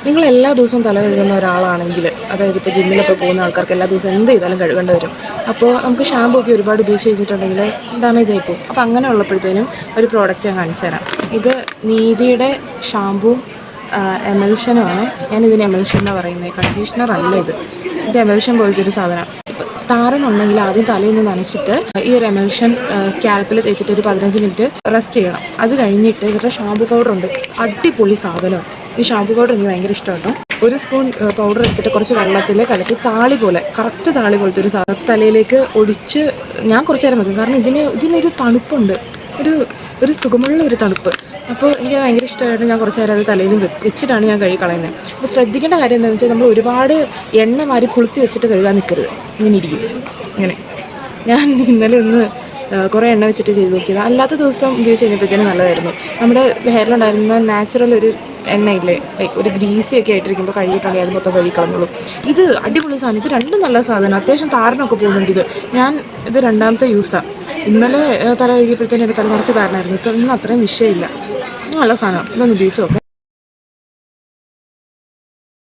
നിങ്ങൾ എല്ലാ ദിവസവും തല കഴുകുന്ന ഒരാളാണെങ്കിൽ, അതായത് ഇപ്പോൾ ജിമ്മിലൊക്കെ പോകുന്ന ആൾക്കാർക്ക് എല്ലാ ദിവസവും എന്ത് ചെയ്താലും കഴുകേണ്ടി വരും. അപ്പോൾ നമുക്ക് ഷാമ്പൂ ഒക്കെ ഒരുപാട് ഉപയോഗിച്ച് വെച്ചിട്ടുണ്ടെങ്കിൽ ഡാമേജ് ആയിപ്പോവും. അപ്പോൾ അങ്ങനെ ഉള്ളപ്പോഴത്തേനും ഒരു പ്രോഡക്റ്റ് ഞാൻ കാണിച്ചു തരാം. ഇത് നീതിയുടെ ഷാമ്പൂവും എമൽഷനുമാണ്. ഞാനിതിന് എമൽഷൻ എന്നാണ് പറയുന്നത്, കണ്ടീഷണർ അല്ല ഇത് എമൽഷൻ പോലത്തെ ഒരു സാധനം. താരനുണ്ടെങ്കിൽ ആദ്യം തലയൊന്ന് നനച്ചിട്ട് ഈ ഒരു എമൽഷൻ സ്കാൽപ്പിൽ തേച്ചിട്ട് ഒരു 15 മിനിറ്റ് റെസ്റ്റ് ചെയ്യണം. അത് കഴിഞ്ഞിട്ട് ഇവരുടെ ഷാമ്പു പൗഡർ ഉണ്ട്, അടിപൊളി സാധനമാണ്. ഈ ഷാമ്പു പൗഡർ എനിക്ക് ഭയങ്കര ഇഷ്ടമാണ്. ഒരു സ്പൂൺ പൗഡർ എടുത്തിട്ട് കുറച്ച് വെള്ളത്തിൽ കലക്കി താളി പോലെ, കറക്റ്റ് താളി പോലത്തെ ഒരു സാധനം തലയിലേക്ക് ഒടിച്ച് ഞാൻ കുറച്ച് നേരം വെക്കും. കാരണം ഇതിനൊരു തണുപ്പുണ്ട്, ഒരു സുഖമുള്ള ഒരു തണുപ്പ്. അപ്പോൾ എനിക്ക് ഭയങ്കര ഇഷ്ടമായിട്ട് ഞാൻ കുറച്ച് നേരം അത് തലയിൽ വെച്ചിട്ടാണ് ഞാൻ കഴുകി കളയുന്നത്. അപ്പോൾ ശ്രദ്ധിക്കേണ്ട കാര്യം എന്താണെന്ന് വെച്ചാൽ, നമ്മൾ ഒരുപാട് എണ്ണ മാറി പുളുത്തി വെച്ചിട്ട് കഴുകാൻ നിൽക്കരുത്. ഇങ്ങനെ ഇരിക്കും ഇങ്ങനെ. ഞാൻ ഇന്നലെ കുറേ എണ്ണ വെച്ചിട്ട് ചെയ്ത് നോക്കിയത്. അല്ലാത്ത ദിവസം ഉപയോഗിച്ച് കഴിഞ്ഞപ്പോഴത്തേനും നല്ലതായിരുന്നു. നമ്മുടെ ഹെയറിലുണ്ടായിരുന്ന നാച്ചുറൽ ഒരു എണ്ണയില്ലേ, ലൈക്ക് ഒരു ഗ്രീസി ഒക്കെ ആയിട്ടിരിക്കുമ്പോൾ കഴുകിയിട്ടുണ്ടെങ്കിൽ അത് മൊത്തം കഴുകി കളഞ്ഞോളൂ. ഇത് അടിപൊളി സാധനം. ഇത് രണ്ടും നല്ല സാധനം. അത്യാവശ്യം താരനൊക്കെ പോകുന്നുണ്ട് ഞാൻ ഇത് രണ്ടാമത്തെ യൂസാണ്. ഇന്നലെ തല കഴുകിയപ്പോഴത്തേനും എൻ്റെ തല നിറച്ച് താരനായിരുന്നു. ഇന്ന് അത്രയും വിഷയമില്ല. നല്ല സാധനം. ഇതൊന്ന് ഉപയോഗിച്ച് നോക്കാം.